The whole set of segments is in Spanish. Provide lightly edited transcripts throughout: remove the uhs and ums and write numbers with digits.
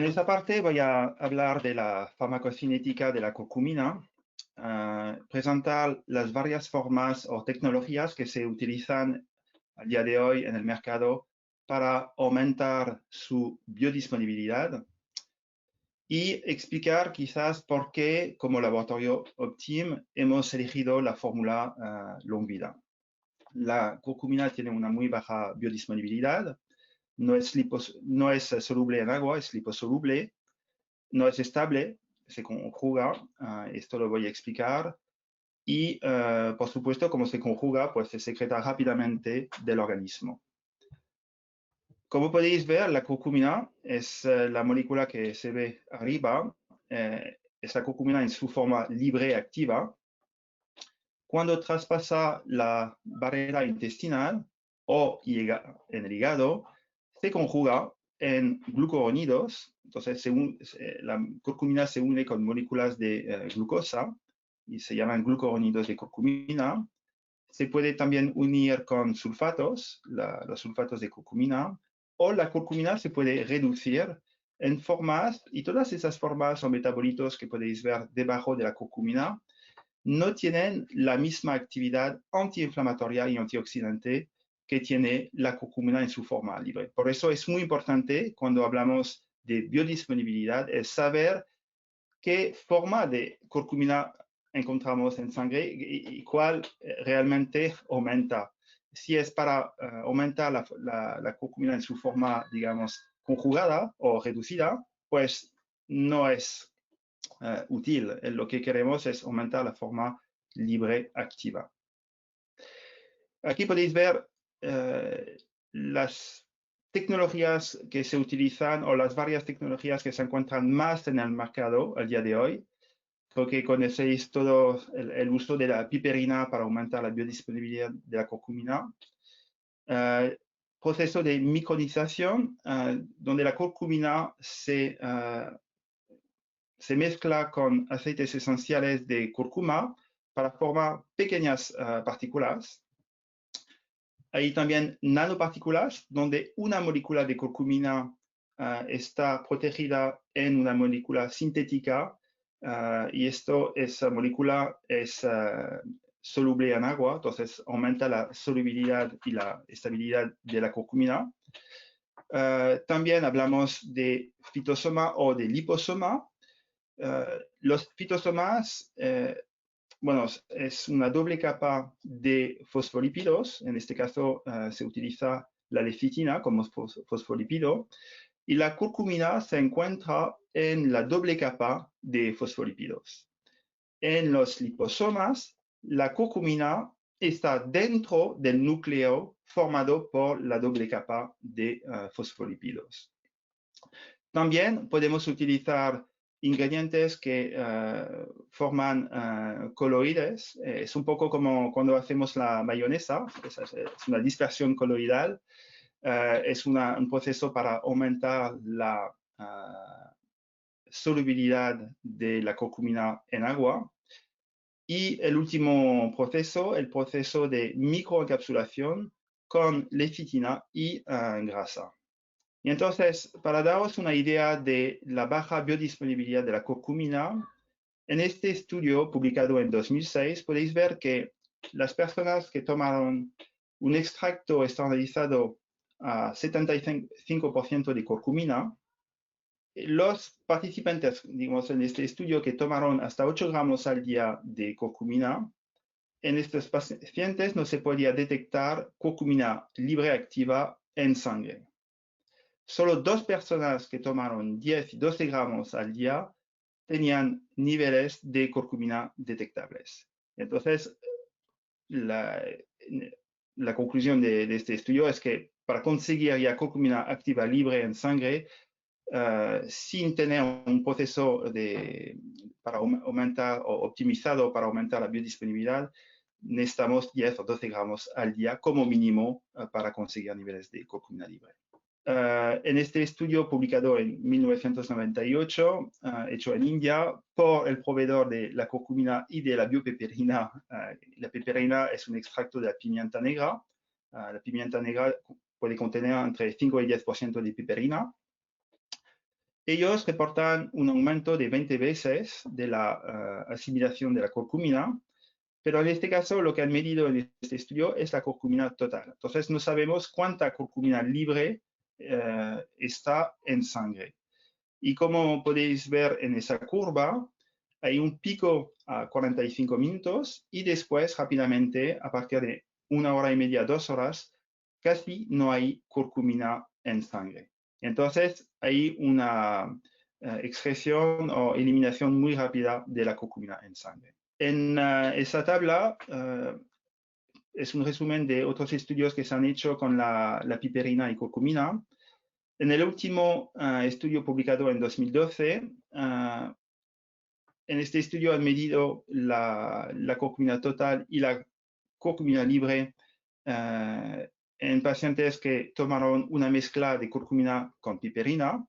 En esta parte voy a hablar de la farmacocinética de la curcumina, presentar las varias formas o tecnologías que se utilizan al día de hoy en el mercado para aumentar su biodisponibilidad y explicar quizás por qué como laboratorio Optim hemos elegido la fórmula Longvida. La curcumina tiene una muy baja biodisponibilidad, no es soluble en agua, es liposoluble, no es estable, se conjuga, esto lo voy a explicar, y por supuesto, como se conjuga, pues se secreta rápidamente del organismo. Como podéis ver, la curcumina es la molécula que se ve arriba, es la curcumina en su forma libre activa. Cuando traspasa la barrera intestinal o llega en el hígado, se conjuga en glucuronidos. Entonces, la curcumina se une con moléculas de glucosa y se llaman glucuronidos de curcumina. Se puede también unir con sulfatos, los sulfatos de curcumina, o la curcumina se puede reducir en formas, y todas esas formas o metabolitos que podéis ver debajo de la curcumina no tienen la misma actividad antiinflamatoria y antioxidante que tiene la curcumina en su forma libre. Por eso es muy importante cuando hablamos de biodisponibilidad, es saber qué forma de curcumina encontramos en sangre y cuál realmente aumenta. Si es para aumentar la curcumina en su forma, digamos, conjugada o reducida, pues no es útil. Lo que queremos es aumentar la forma libre activa. Aquí podéis ver las tecnologías que se utilizan o las varias tecnologías que se encuentran más en el mercado al día de hoy. Creo que conocéis todo el uso de la piperina para aumentar la biodisponibilidad de la curcumina. Proceso de micronización, donde la curcumina se mezcla con aceites esenciales de cúrcuma para formar pequeñas partículas. Hay también nanopartículas, donde una molécula de curcumina está protegida en una molécula sintética y esa molécula es soluble en agua, entonces aumenta la solubilidad y la estabilidad de la curcumina. También hablamos de fitosoma o de liposoma. Los fitosomas, bueno, es una doble capa de fosfolípidos. En este caso se utiliza la lecitina como fosfolípido. Y la curcumina se encuentra en la doble capa de fosfolípidos. En los liposomas, la curcumina está dentro del núcleo formado por la doble capa de fosfolípidos. También podemos utilizar ingredientes que forman coloides. Es un poco como cuando hacemos la mayonesa, es una dispersión coloidal. Es un proceso para aumentar la solubilidad de la curcumina en agua. Y el último proceso, el proceso de microencapsulación con lecitina y grasa. Y entonces, para daros una idea de la baja biodisponibilidad de la curcumina, en este estudio publicado en 2006 podéis ver que las personas que tomaron un extracto estandarizado a 75% de curcumina, los participantes, digamos, en este estudio que tomaron hasta 8 gramos al día de curcumina, en estos pacientes no se podía detectar curcumina libre activa en sangre. Solo 2 personas que tomaron 10 y 12 gramos al día tenían niveles de curcumina detectables. Entonces, la conclusión de este estudio es que para conseguir ya curcumina activa libre en sangre, sin tener un proceso para aumentar o optimizado para aumentar la biodisponibilidad, necesitamos 10 o 12 gramos al día como mínimo para conseguir niveles de curcumina libre. En este estudio publicado en 1998, hecho en India por el proveedor de la curcumina y de la biopiperina. La piperina es un extracto de la pimienta negra. La pimienta negra puede contener entre 5 y 10% de piperina. ellos reportan un aumento de 20 veces de la asimilación de la curcumina, pero en este caso lo que han medido en este estudio es la curcumina total. Entonces no sabemos cuánta curcumina libre está en sangre. Y como podéis ver en esa curva, hay un pico a 45 minutos y después rápidamente, a partir de 1 hora y media, 2 horas, casi no hay curcumina en sangre. Entonces hay una excreción o eliminación muy rápida de la curcumina en sangre. En esa tabla es un resumen de otros estudios que se han hecho con la piperina y curcumina. En el último estudio publicado en 2012, en este estudio han medido la curcumina total y la curcumina libre en pacientes que tomaron una mezcla de curcumina con piperina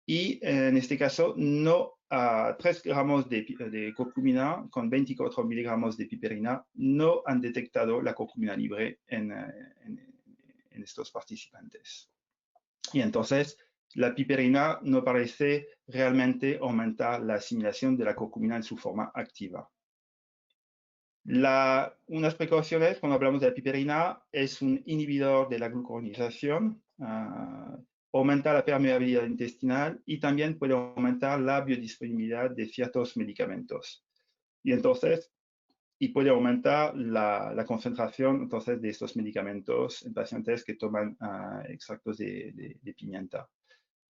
y en este caso no a 3 gramos de curcumina con 24 miligramos de piperina no han detectado la curcumina libre en estos participantes. Y entonces la piperina no parece realmente aumentar la asimilación de la curcumina en su forma activa. Unas precauciones cuando hablamos de la piperina es un inhibidor de la glucuronización, aumenta la permeabilidad intestinal y también puede aumentar la biodisponibilidad de ciertos medicamentos. Y entonces, puede aumentar la concentración entonces de estos medicamentos en pacientes que toman extractos de pimienta.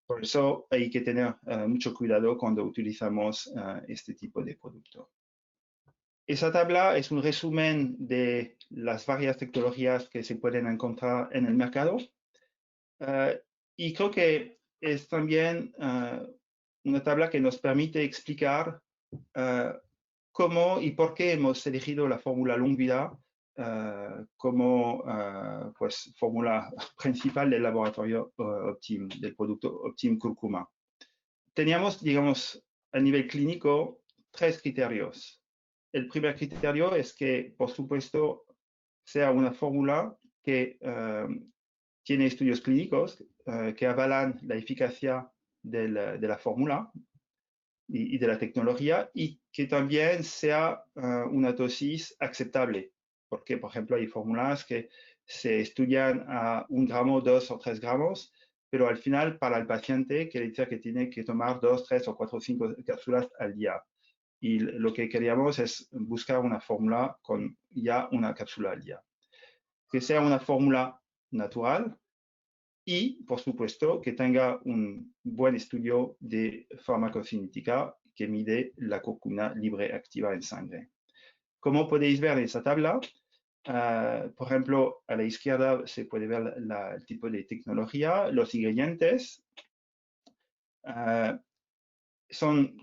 Por eso hay que tener mucho cuidado cuando utilizamos este tipo de producto. Esa tabla es un resumen de las varias tecnologías que se pueden encontrar en el mercado. Y creo que es también una tabla que nos permite explicar cómo y por qué hemos elegido la fórmula Longvida como pues, fórmula principal del laboratorio Optim, del producto Optim Curcuma. Teníamos, digamos, a nivel clínico, 3 criterios. El primer criterio es que, por supuesto, sea una fórmula que tiene estudios clínicos que avalan la eficacia de la fórmula y de la tecnología y que también sea una dosis aceptable. Porque, por ejemplo, hay fórmulas que se estudian a 1 gramo, 2 o 3 gramos, pero al final para el paciente quiere decir que tiene que tomar 2, 3 o 4 o 5 cápsulas al día. Y lo que queríamos es buscar una fórmula con ya una cápsula al día. Que sea una fórmula natural y, por supuesto, que tenga un buen estudio de farmacocinética que mide la curcumina libre activa en sangre. Como podéis ver en esa tabla, por ejemplo, a la izquierda se puede ver el tipo de tecnología, los ingredientes. Son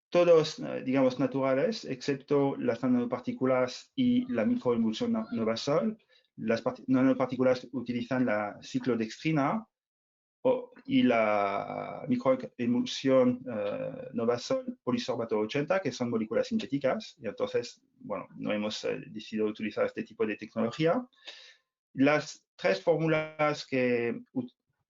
todos, digamos, naturales, excepto las nanopartículas y la microemulsión Novasol. Las nanopartículas utilizan la ciclodextrina y la microemulsión Novasol polisorbato 80, que son moléculas sintéticas. Y entonces, bueno, no hemos decidido utilizar este tipo de tecnología. Las 3 fórmulas que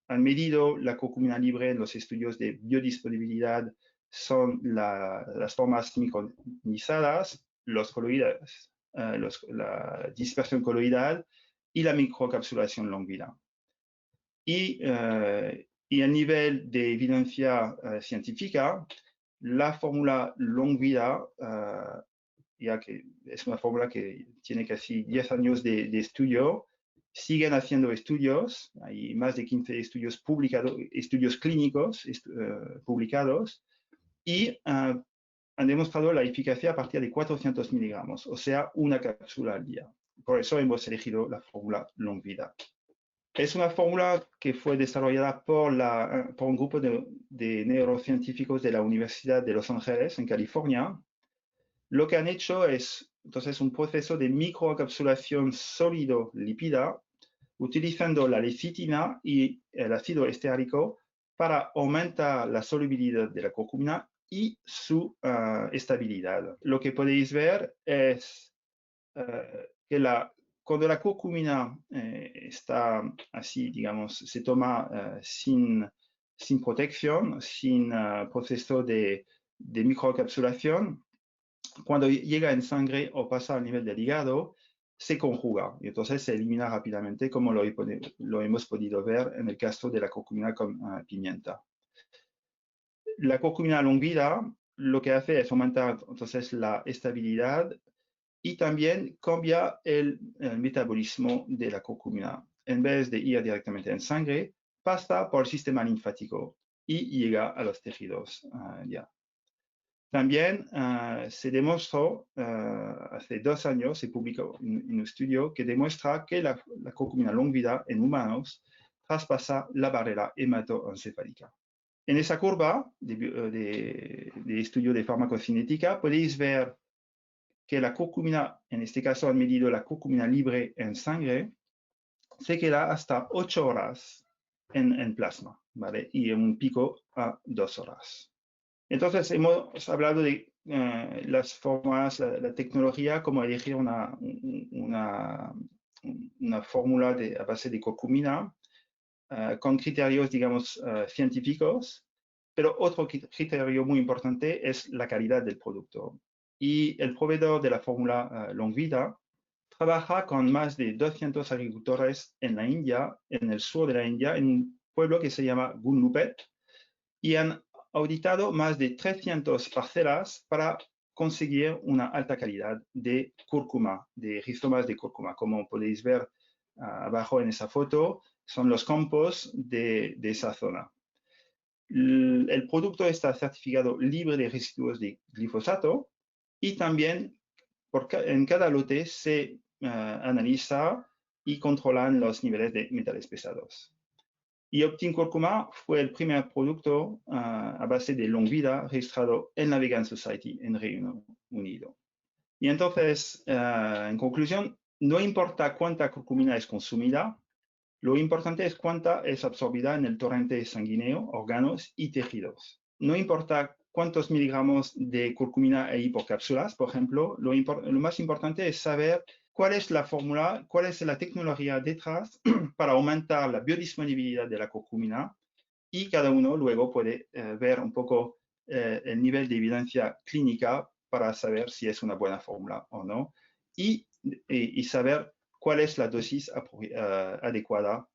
han medido la curcumina libre en los estudios de biodisponibilidad son las formas micronizadas, los coloides, la dispersión coloidal y la microcapsulación Longvida. Y a nivel de evidencia científica, la fórmula Longvida, ya que es una fórmula que tiene casi 10 años de estudio, siguen haciendo estudios, hay más de 15 estudios publicados, estudios clínicos publicados, y han demostrado la eficacia a partir de 400 miligramos, o sea, una cápsula al día. Por eso hemos elegido la fórmula Longvida. Es una fórmula que fue desarrollada por un grupo de neurocientíficos de la Universidad de Los Ángeles, en California. Lo que han hecho es entonces un proceso de microencapsulación sólido lípida utilizando la lecitina y el ácido esteárico para aumentar la solubilidad de la curcumina y su estabilidad. Lo que podéis ver es que cuando la curcumina está así, digamos, se toma sin sin protección, sin proceso de microcapsulación, cuando llega en sangre o pasa al nivel del hígado, se conjuga y entonces se elimina rápidamente, como lo hemos podido ver en el caso de la curcumina con pimienta. La curcumina longvida lo que hace es aumentar entonces la estabilidad y también cambia el metabolismo de la curcumina. En vez de ir directamente en sangre, pasa por el sistema linfático y llega a los tejidos ya. También se demostró, hace 2 años, se publicó un estudio que demuestra que la curcumina longvida en humanos traspasa la barrera hematoencefálica. En esa curva de estudio de farmacocinética podéis ver que la curcumina, en este caso han medido la curcumina libre en sangre, se queda hasta 8 horas en plasma, ¿vale? Y en un pico a 2 horas. Entonces, hemos hablado de las formas, la tecnología, cómo elegir una fórmula a base de curcumina con criterios, digamos, científicos, pero otro criterio muy importante es la calidad del producto. Y el proveedor de la fórmula Longvida trabaja con más de 200 agricultores en la India, en el sur de la India, en un pueblo que se llama Gunlupet, y han auditado más de 300 parcelas para conseguir una alta calidad de cúrcuma, de rizomas de cúrcuma. Como podéis ver abajo en esa foto, son los campos de esa zona. El producto está certificado libre de residuos de glifosato y también en cada lote se analiza y controlan los niveles de metales pesados. Y Optim Curcuma fue el primer producto a base de longvida registrado en la Vegan Society en Reino Unido. Y entonces, en conclusión, no importa cuánta curcumina es consumida, lo importante es cuánta es absorbida en el torrente sanguíneo, órganos y tejidos. No importa cuántos miligramos de curcumina hay por cápsulas, por ejemplo, lo más importante es saber cuál es la fórmula, cuál es la tecnología detrás para aumentar la biodisponibilidad de la curcumina y cada uno luego puede ver un poco el nivel de evidencia clínica para saber si es una buena fórmula o no y saber cuál es la dosis adecuada